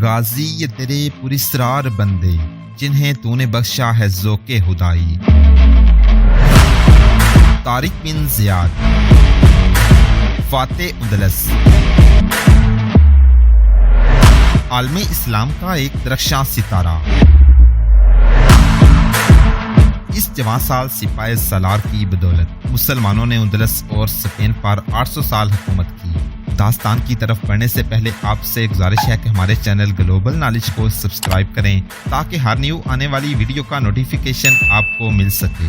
غازی یہ تیرے پراسرار بندے جنہیں تو نے بخشا ہے ذوق خدائی۔ طارق بن زیاد، فاتح اندلس، عالم اسلام کا ایک درخشاں ستارہ۔ اس جوان سال سپاہی سالار کی بدولت مسلمانوں نے اندلس اور اسپین پر 800 سال حکومت کی۔ داستان کی طرف بڑھنے سے پہلے آپ سے گزارش ہے کہ ہمارے چینل گلوبل نالج کو سبسکرائب کریں تاکہ ہر نیو آنے والی ویڈیو کا نوٹیفیکیشن آپ کو مل سکے۔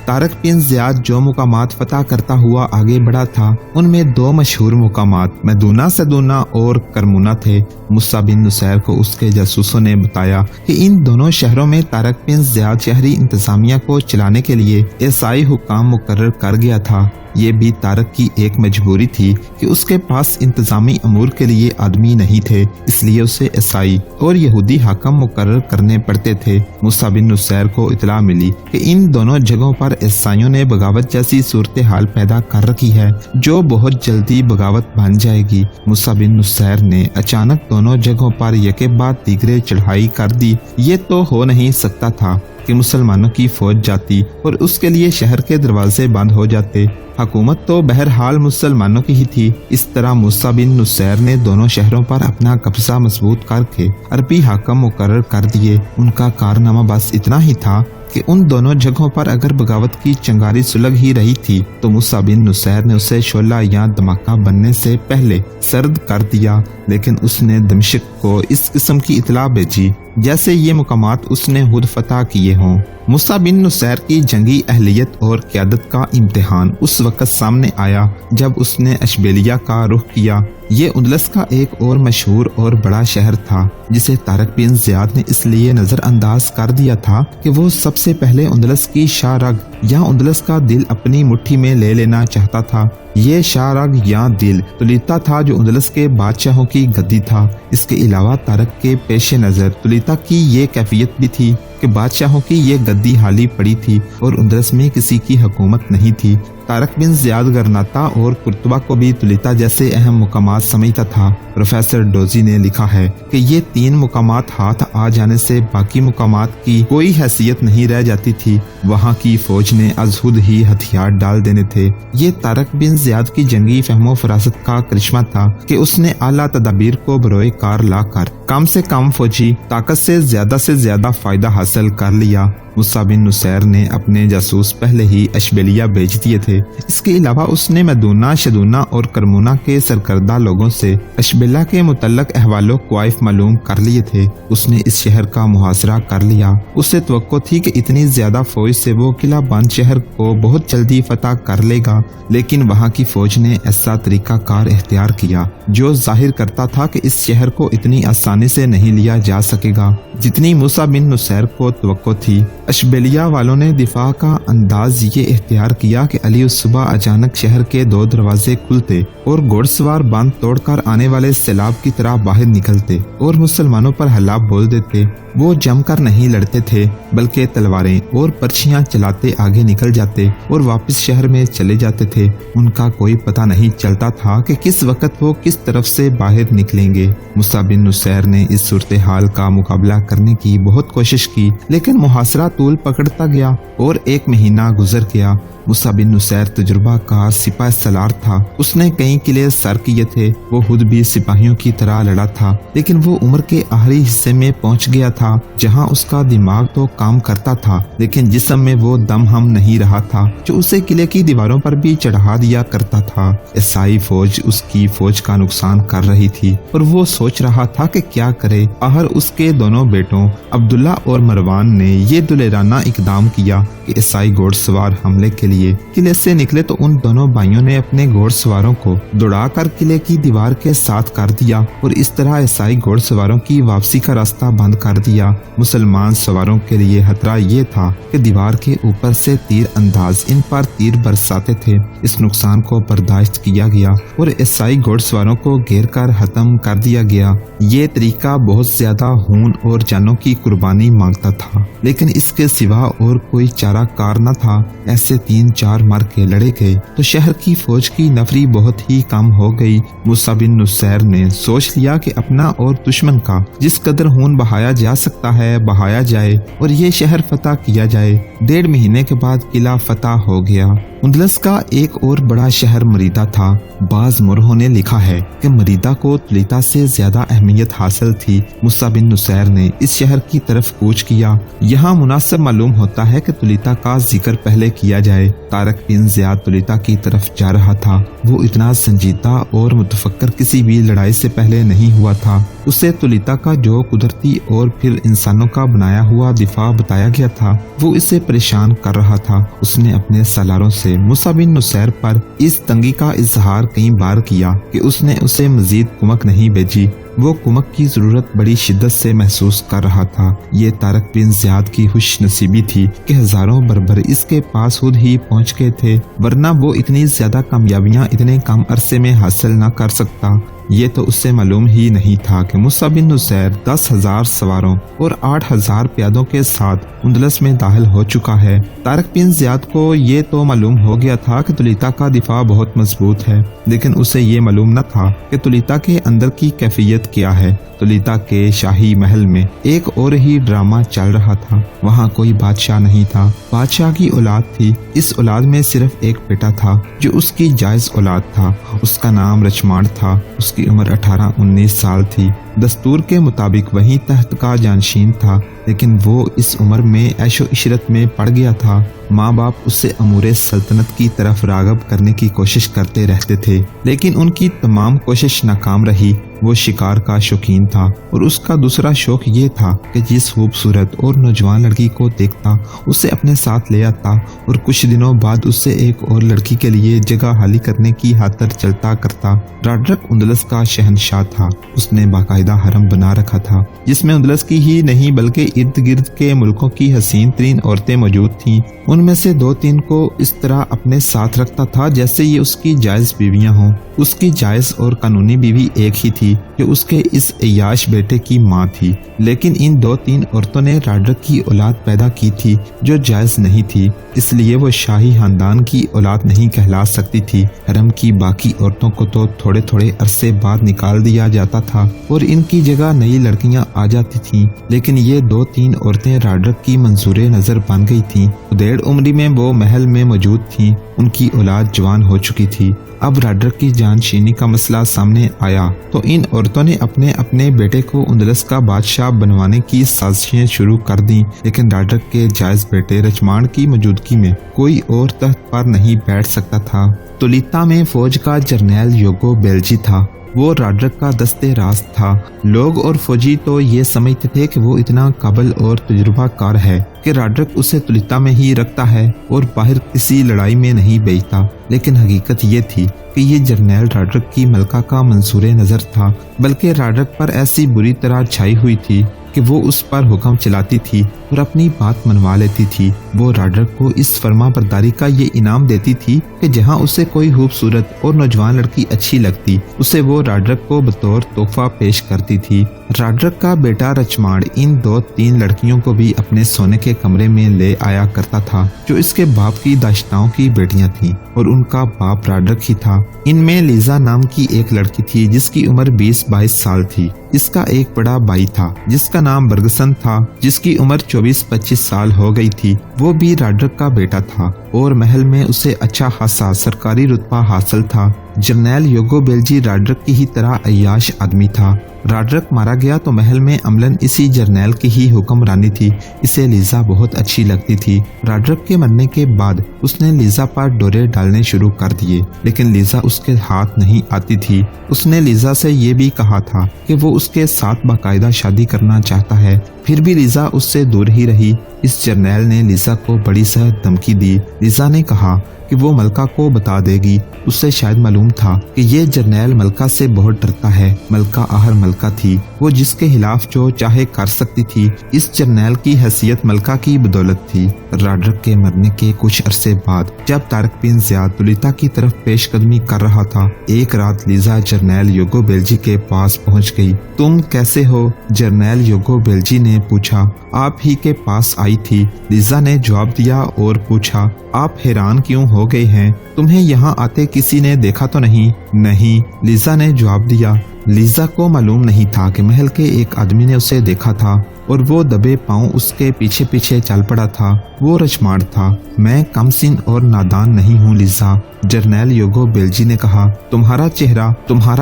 طارق بن زیاد جو مقامات فتح کرتا ہوا آگے بڑھا تھا ان میں دو مشہور مقامات میدونہ سدونہ اور کرمونا تھے۔ موسیٰ بن نصیر کو اس کے جاسوسوں نے بتایا کہ ان دونوں شہروں میں طارق بن زیاد شہری انتظامیہ کو چلانے کے لیے عیسائی حکام مقرر کر گیا تھا۔ یہ بھی طارق کی ایک مجبوری تھی کہ اس کے پاس انتظامی امور کے لیے آدمی نہیں تھے، اس لیے اسے عیسائی اور یہودی حاکم مقرر کرنے پڑتے تھے۔ موسیٰ بن نصیر کو اطلاع ملی کہ ان دونوں جگہوں پر عیسائیوں نے بغاوت جیسی صورتحال پیدا کر رکھی ہے جو بہت جلدی بغاوت بن جائے گی۔ موسیٰ بن نصیر نے اچانک دونوں جگہوں پر یکے بعد دیگرے چڑھائی کر دی۔ یہ تو ہو نہیں سکتا تھا کہ مسلمانوں کی فوج جاتی اور اس کے لیے شہر کے دروازے بند ہو جاتے۔ حکومت تو بہرحال مسلمانوں کی ہی تھی۔ اس طرح موسیٰ بن نصیر نے دونوں شہروں پر اپنا قبضہ مضبوط کر کے عربی حاکم مقرر کر دیے۔ ان کا کارنامہ بس اتنا ہی تھا کہ ان دونوں جگہوں پر اگر بغاوت کی چنگاری سلگ ہی رہی تھی تو موسیٰ بن نصیر نے اسے شعلہ یا دھماکہ بننے سے پہلے سرد کر دیا، لیکن اس نے دمشق کو اس قسم کی اطلاع بھیجی جیسے یہ مقامات اس نے خود فتح کیے ہوں۔ موسیٰ بن نصیر کی جنگی اہلیت اور قیادت کا امتحان اس وقت سامنے آیا جب اس نے اشبیلیہ کا رخ کیا۔ یہ اندلس کا ایک اور مشہور اور بڑا شہر تھا جسے طارق بن زیاد نے اس لیے نظر انداز کر دیا تھا کہ وہ سب سے پہلے اندلس کی شاہ رگ یا اندلس کا دل اپنی مٹھی میں لے لینا چاہتا تھا۔ یہ شاہ رگ یا دل تولیتا تھا جو اندلس کے بادشاہوں کی گدی تھا۔ اس کے علاوہ طارق کے پیش نظر تولیتا کی یہ کیفیت بھی تھی کہ بادشاہوں کی یہ گدی حالی پڑی تھی اور اندلس میں کسی کی حکومت نہیں تھی۔ طارق بن زیاد گرناتا اور قرطبہ کو بھی تولیتا جیسے اہم مقامات سمجھتا تھا۔ پروفیسر ڈوزی نے لکھا ہے کہ یہ تین مقامات ہاتھ آ جانے سے باقی مقامات کی کوئی حیثیت نہیں رہ جاتی تھی، وہاں کی فوج نے از خود ہی ہتھیار ڈال دینے تھے۔ یہ طارق بن زیاد کی جنگی فہم و فراست کا کرشمہ تھا کہ اس نے اعلیٰ تدابیر کو بروئے کار لا کر کم سے کم فوجی طاقت سے زیادہ فائدہ حاصل کر لیا۔ موسیٰ بن نصیر نے اپنے جاسوس پہلے ہی اشبیلیہ بھیج دیے تھے۔ اس کے علاوہ اس نے میدونہ شدونہ اور کرمونا کے سرکردہ لوگوں سے اشبیلیہ کے متعلق احوال و کوائف معلوم کر لیے تھے۔ اس نے اس شہر کا محاصرہ کر لیا۔ اسے توقع تھی کہ اتنی زیادہ فوج سے وہ قلعہ بند شہر کو بہت جلدی فتح کر لے گا، لیکن وہاں کی فوج نے ایسا طریقہ کار اختیار کیا جو ظاہر کرتا تھا کہ اس شہر کو اتنی آسانی سے نہیں لیا جا سکے گا جتنی موسیٰ بن نصیر کو توقع تھی۔ اشبیلیہ والوں نے دفاع کا انداز یہ اختیار کیا کہ علی الصبح اچانک شہر کے دو دروازے کھلتے اور گھوڑ سوار بند توڑ کر آنے والے سیلاب کی طرح باہر نکلتے اور مسلمانوں پر حملہ بول دیتے۔ وہ جم کر نہیں لڑتے تھے بلکہ تلواریں اور پرچیاں چلاتے آگے نکل جاتے اور واپس شہر میں چلے جاتے تھے۔ ان کا کوئی پتہ نہیں چلتا تھا کہ کس وقت وہ کس طرف سے باہر نکلیں گے۔ موسیٰ بن نصیر نے اس صورتحال کا مقابلہ کرنے کی بہت کوشش کی، لیکن محاصرہ طول پکڑتا گیا اور 1 مہینہ گزر گیا۔ موسیٰ بن نصیر تجربہ کار سپاہی سالار تھا۔ اس نے کئی قلعے سر کیے تھے۔ وہ خود بھی سپاہیوں کی طرح لڑا تھا، لیکن وہ عمر کے آخری حصے میں پہنچ گیا تھا جہاں اس کا دماغ تو کام کرتا تھا لیکن جسم میں وہ دم ہم نہیں رہا تھا جو اسے قلعے کی دیواروں پر بھی چڑھا دیا کرتا تھا۔ عیسائی فوج اس کی فوج کا نقصان کر رہی تھی اور وہ سوچ رہا تھا کہ کیا کرے۔ آخر اس کے دونوں بیٹوں عبداللہ اور مروان نے یہ دلیرانہ اقدام کیا کہ عیسائی گھوڑ سوار حملے کے لیے قلعے سے نکلے تو ان دونوں بھائیوں نے اپنے گھوڑ سواروں کو دوڑا کر قلعے کی دیوار کے ساتھ کر دیا اور اس طرح عیسائی گھوڑ سواروں کی واپسی کا راستہ بند کر دیا۔ مسلمان سواروں کے لیے خطرہ یہ تھا کہ دیوار کے اوپر سے تیر انداز ان پر تیر برساتے تھے۔ اس نقصان کو برداشت کیا گیا اور عیسائی گھوڑ سواروں کو گھیر کر ختم کر دیا گیا۔ یہ طریقہ بہت زیادہ خون اور جانوں کی قربانی مانگتا تھا، لیکن اس کے سوا اور کوئی چارہ کار نہ تھا۔ ایسے 3 3-4 मर के लड़े गए तो शहर की फौज की नफरी बहुत ही कम हो गई। मूसा बिन नुसैर ने सोच लिया कि अपना और दुश्मन का जिस कदर खून बहाया जा सकता है बहाया जाए और ये शहर फतह किया जाए। 1.5 महीने के बाद किला फतह हो गया। उंदलस का एक और बड़ा शहर मरीदा था। बाज मुरहों ने लिखा है कि मरीदा को तुलिता से ज्यादा अहमियत हासिल थी। मूसा बिन नुसैर ने इस शहर की तरफ कूच किया। यहाँ मुनासिब मालूम होता है कि तुलिता का जिक्र पहले किया जाए। तारक बिन ज़ियाद तुलिता की तरफ जा रहा था। वो इतना संजीदा और मुतफक्कर किसी भी लड़ाई से पहले नहीं हुआ था। उसे तुलिता का जो कुदरती और फिर इंसानों का बनाया हुआ दिफा बताया गया था वो इसे परेशान कर रहा था। उसने अपने सालारों से मूसा बिन नुसैर पर इस तंगी का इजहार कई बार किया कि उसने उसे मजीद कुमक नहीं भेजी। वो कुमक की जरूरत बड़ी शिद्दत से महसूस कर रहा था। ये तारक बिन ज़ियाद की खुश नसीबी थी कि हजारों बरबर इसके पास खुद ही पहुंच गए थे, वरना वो इतनी ज्यादा कामयाबियां इतने कम अरसे में हासिल न कर सकता। ये तो उससे मालूम ही नहीं था कि मूसा बिन नुसैर 10,000 सवारों और 8,000 प्यादों के साथ उंदलस में दाखिल हो चुका है। तारक बिन ज़ियाद को ये तो मालूम हो गया था कि तुलिता का दिफा बहुत मजबूत है, लेकिन उसे ये मालूम न था कि तुलिता के अंदर की कैफियत क्या है। तुलिता के शाही महल में एक और ही ड्रामा चल रहा था। वहाँ कोई बादशाह नहीं था, बादशाह की औलाद थी। इस औलाद में सिर्फ एक बेटा था जो उसकी जायज औलाद था। उसका नाम रचमाड़ था। उसकी उम्र 18-19 साल थी। दस्तूर के मुताबिक वही तख्त का जानशीन था, लेकिन वो इस उम्र में ऐशो इशरत में पड़ गया था। माँ बाप उससे अमूरे सल्तनत की तरफ रागब करने की कोशिश करते रहते थे, लेकिन उनकी तमाम कोशिश नाकाम रही। वो शिकार का शौकीन था और उसका दूसरा शौक ये था कि जिस खूबसूरत और नौजवान लड़की को देखता उसे अपने साथ ले आता और कुछ दिनों बाद उससे एक और लड़की के लिए जगह हाली करने की खातिर चलता करता। राड्रक उंदलस का शहनशाह था। उसने बाकायदा हरम बना रखा था जिसमें उंदलस की ही नहीं बल्कि इर्द गिर्द के मुल्कों की हसीन तरीन औरतें मौजूद थीं। उनमें से 2-3 को इस तरह अपने साथ रखता था जैसे ये उसकी जायज बीवियां हों। उसकी जायज और कानूनी बीवी एक ही थी जो उसके इस अय्याश बेटे की माँ थी, लेकिन इन 2-3 औरतों ने राड्रक की औलाद पैदा की थी जो जायज नहीं थी, इसलिए वो शाही खानदान की औलाद नहीं कहला सकती थी। हरम की बाकी औरतों को तो थोड़े थोड़े अरसे बाद निकाल दिया जाता था और इनकी जगह नई लड़कियां आ जाती थीं, लेकिन ये 2-3 औरतें राड्रक की मंजूरे नजर बन गई थीं। 1.5 उम्री में वो महल में मौजूद थीं। उनकी औलाद जवान हो चुकी थी। अब राड्रक की जानशीनी का मसला सामने आया तो इन औरतों ने अपने अपने बेटे को उंदलस का बादशाह बनवाने की साजिशें शुरू कर दी, लेकिन राड्रक के जायज बेटे रचमाड़ की मौजूदगी में कोई और तख्त पर नहीं बैठ सकता था। तुलिता में फौज का जर्नैल योगो बेल्जी था। वो राड्रक का दस्ते राज था। लोग और फौजी तो ये समझते थे कि वो इतना काबिल और तजुर्बाकार है कि राड्रक उसे तुलिता में ही रखता है और बाहर किसी लड़ाई में नहीं भेजता, लेकिन हकीकत ये थी कि ये जर्नैल राड्रक की मलका का मंसूरे नजर था, बल्कि राड्रक पर ऐसी बुरी तरह छाई हुई थी कि वो उस पर हुक्म चलाती थी और अपनी बात मनवा लेती थी। वो राड्रक को इस फर्मा बरदारी का ये इनाम देती थी कि जहाँ उसे कोई खूबसूरत और नौजवान लड़की अच्छी लगती उसे वो राड्रक को बतौर तोहफा पेश करती थी। राड्रक का बेटा रचमाड़ इन 2-3 लड़कियों को भी अपने सोने के कमरे में ले आया करता था जो इसके बाप की दाश्ताओं की बेटियां थीं और उनका बाप राड्रक ही था। इनमें लीजा नाम की एक लड़की थी जिसकी उम्र 20-22 साल थी। इसका एक बड़ा भाई था जिसका नाम बरगसन था, जिसकी उम्र 24-25 साल हो गई थी। वो भी राड्रक का बेटा था और महल में उसे अच्छा खासा सरकारी रुतबा हासिल था। जर्नैल योगो बेल्जी राड्रक की ही तरह अय्याश आदमी था। राड्रक मारा गया तो महल में अमलन इसी जर्नैल की ही हुक्मरानी थी। इसे लीजा बहुत अच्छी लगती थी। राड्रक के मरने के बाद उसने लीजा पर डोरे डालने शुरू कर दिए, लेकिन लीजा उसके हाथ नहीं आती थी। उसने लीजा से ये भी कहा था कि वो उसके साथ बाकायदा शादी करना चाहता है, फिर भी लीजा उससे दूर ही रही। इस जर्नैल ने लीजा को बड़ी सख्त धमकी दी। लीजा ने कहा कि वो मलका को बता देगी। उससे शायद मालूम था कि ये जर्नैल मलका से बहुत डरता है। मलका आहर मलका थी, वो जिसके खिलाफ जो चाहे कर सकती थी। इस जर्नैल की हैसियत मलका की बदौलत थी। राड्रक के मरने के कुछ अरसे बाद जब तारक बिन ज़ियाद तुलिता की तरफ पेशकदमी कर रहा था, एक रात लीजा जर्नैल योगो बेल्जी के पास पहुंच गई। तुम कैसे हो? जर्नैल योगो बेल्जी ने ने पूछा। आप ही के पास आई थी, लीजा ने जवाब दिया और पूछा, आप हैरान क्यों हो गए हैं? तुम्हें यहाँ आते किसी ने देखा तो नहीं? नहीं, लीजा ने जवाब दिया। लीजा को मालूम नहीं था कि महल के एक आदमी ने उसे देखा था और वो दबे पांव उसके पीछे पीछे चल पड़ा था। वो रचमाड़ था। मैं कमसिन और नादान नहीं हूँ लीजा, जर्नैल ह्यूगो बेल्जी ने कहा। तुम्हारा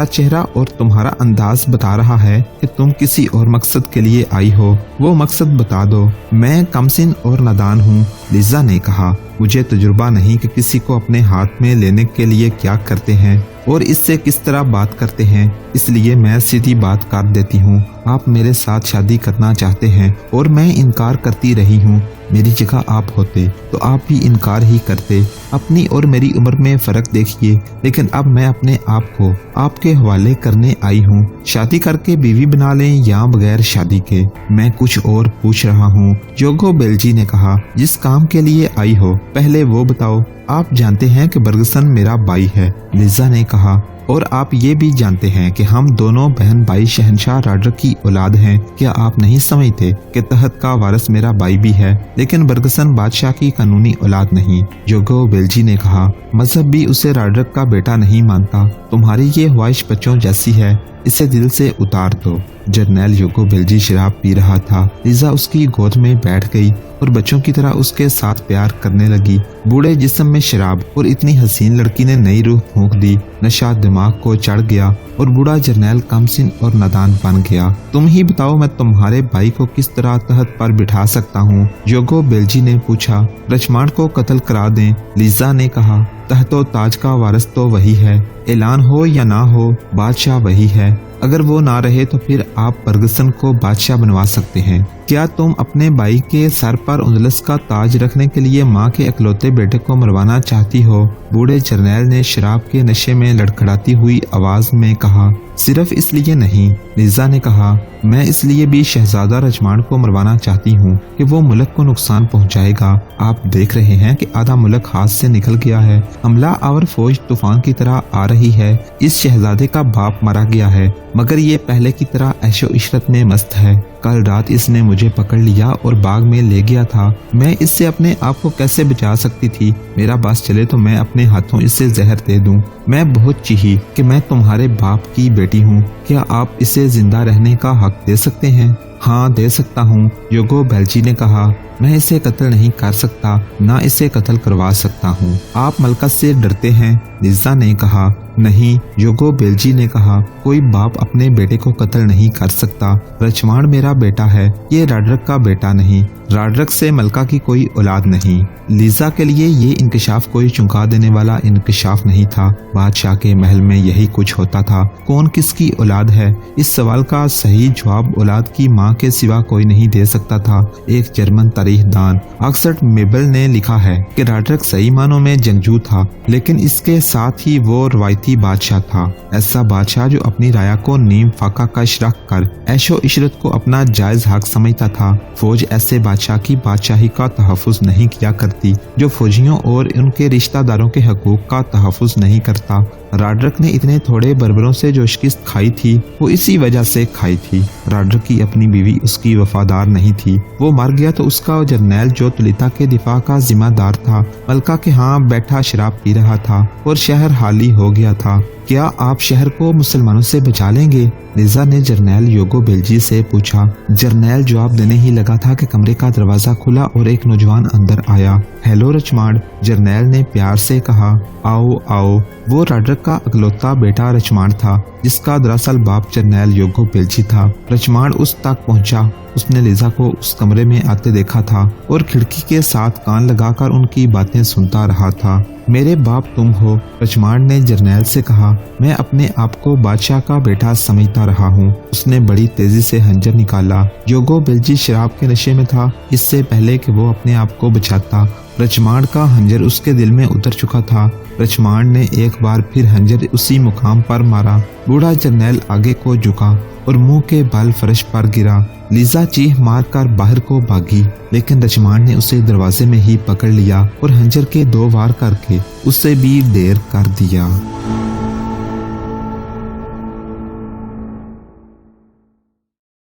चेहरा और तुम्हारा अंदाज बता रहा है कि तुम किसी और मकसद के लिए आई हो। वो मकसद बता दो। मैं कमसिन और नादान हूँ, लीजा ने कहा। मुझे तजुर्बा नहीं कि किसी को अपने हाथ में लेने के लिए क्या करते हैं और इससे किस तरह बात करते हैं, इसलिए मैं सीधी बात कर देती हूँ। आप मेरे साथ शादी करना चाहते हैं और मैं इनकार करती रही हूँ। मेरी जगह आप होते तो आप भी इनकार ही करते। अपनी और मेरी उम्र में फर्क देखिए, लेकिन अब मैं अपने आप को आपके हवाले करने आई हूँ। शादी करके बीवी बना लें या बगैर शादी के? मैं कुछ और पूछ रहा हूँ, ह्यूगो बेल्जी ने कहा। जिस काम के लिए आई हो पहले वो बताओ। आप जानते हैं कि बर्गसन मेरा भाई है, लीजा ने कहा, और आप ये भी जानते हैं कि हम दोनों बहन भाई शहंशाह राडर की औलाद हैं। क्या आप नहीं समझते कि तहत का वारिस मेरा भाई भी है, लेकिन बर्गसन बादशाह की कानूनी औलाद नहीं? ह्यूगो बेल्जी ने कहा। मजहब भी उसे राडर का बेटा नहीं मानता। तुम्हारी ये ख्वाहिश बच्चों जैसी है, इसे दिल से उतार दो। जर्नैल ह्यूगो बेल्जी शराब पी रहा था। लीजा उसकी गोद में बैठ गई और बच्चों की तरह उसके साथ प्यार करने लगी। बूढ़े जिस्म में शराब और इतनी हसीन लड़की ने नई रूह फूंक दी। नशा दिमाग को चढ़ गया और बूढ़ा जर्नैल कमसिन और नादान बन गया। तुम ही बताओ, मैं तुम्हारे भाई को किस तरह तहत पर बिठा सकता हूँ? ह्यूगो बेल्जी ने पूछा। रचमाड़ को कत्ल करा दें, लीजा ने कहा। तहतो ताज का वारिस तो वही है, ऐलान हो या ना हो बादशाह वही है। अगर वो ना रहे तो फिर आप बर्गसन को बादशाह बनवा सकते हैं। क्या तुम अपने भाई के सर पर उंदलस का ताज रखने के लिए माँ के इकलौते बेटे को मरवाना चाहती हो? बूढ़े जर्नैल ने शराब के नशे में लड़खड़ाती हुई आवाज में कहा। सिर्फ इसलिए नहीं, लीजा ने कहा, मैं इसलिए भी शहजादा रचमाड़ को मरवाना चाहती हूँ कि वो मुल्क को नुकसान पहुँचाएगा। आप देख रहे हैं कि आधा मुल्क हाथ से निकल गया है। हमला आवर फौज तूफान की तरह आ रही है। इस शहजादे का बाप मारा गया है, मगर ये पहले की तरह ऐशो इशरत में मस्त है। कल रात इसने मुझे पकड़ लिया और बाग में ले गया था। मैं इससे अपने आप को कैसे बचा सकती थी? मेरा बस चले तो मैं अपने हाथों इससे जहर दे दूं। मैं बहुत चाही कि मैं तुम्हारे बाप की बेटी हूँ। क्या आप इसे जिंदा रहने का हक दे सकते हैं? हाँ, दे सकता हूँ, ह्यूगो बेल्जी ने कहा। मैं इसे कत्ल नहीं कर सकता, ना इसे कत्ल करवा सकता हूँ। आप मलका से डरते हैं, लीजा ने कहा। नहीं, ह्यूगो बेल्जी ने कहा, कोई बाप अपने बेटे को कत्ल नहीं कर सकता। रचमाड़ मेरा बेटा है, ये राडरक का बेटा नहीं। राडरक से मलका की कोई औलाद नहीं। लीजा के लिए ये इंकशाफ कोई चौंका देने वाला इंकशाफ नहीं था। बादशाह के महल में यही कुछ होता था। कौन किसकी औलाद है, इस सवाल का सही जवाब औलाद की माँ के सिवा कोई नहीं दे सकता था। एक जर्मन तारीखदान ऑक्सफर्ड मेबल ने लिखा है कि राडरक सही मानों में जंगजू था, लेकिन इसके साथ ही वो रवायती बादशाह था। ऐसा बादशाह जो अपनी राया को नीम फाका कश रख कर ऐशो इशरत को अपना जायज हक समझता था। फौज ऐसे बादशाह की बादशाही का तहफ़्फ़ुज़ नहीं किया करती जो फौजियों और उनके रिश्तेदारों के हकूक का तहफ़्फ़ुज़ नहीं करता। राडरक ने इतने थोड़े बर्बरों से जो शिकस्त खाई थी वो इसी वजह से खाई थी। राडरक की अपनी बीवी उसकी वफादार नहीं थी। वो मर गया तो उसका जर्नैल जो तुलिता के दिफा का जिम्मेदार था मलका के यहाँ बैठा शराब पी रहा था और शहर हाली हो गया था। क्या आप शहर को मुसलमानों से बचा लेंगे? लीजा ने जर्नैल ह्यूगो बेल्जी से पूछा। जर्नैल जवाब देने ही लगा था कि कमरे का दरवाजा खुला और एक नौजवान अंदर आया। हेलो रचमाड़, जर्नैल ने प्यार से कहा। आओ आओ। वो राडरक का अकलौता बेटा रचमाड़ था, जिसका दरअसल बाप जर्नैल ह्यूगो बेल्जी था। रचमाड़ उस तक पहुंचा। उसने लीजा को उस कमरे में आते देखा था और खिड़की के साथ कान लगाकर उनकी बातें सुनता रहा था। मेरे बाप तुम हो, रचमाड़ ने जर्नैल से कहा। मैं अपने आप को बादशाह का बेटा समझता रहा हूँ। उसने बड़ी तेजी से हंजर निकाला। ह्यूगो बेल्जी शराब के नशे में था इससे पहले कि वो अपने आप को बचाता। रचमाड़ का हंजर उसके दिल में उतर चुका था। रचमाड़ ने एक बार फिर हंजर उसी मुकाम पर मारा। बूढ़ा जर्नैल आगे को झुका और मुंह के बल फर्श पर गिरा। लीजा चीख मार कर बाहर को भागी, लेकिन रचमाड़ ने उसे दरवाजे में ही पकड़ लिया और हंजर के 2 वार करके उससे भी ढेर कर दिया।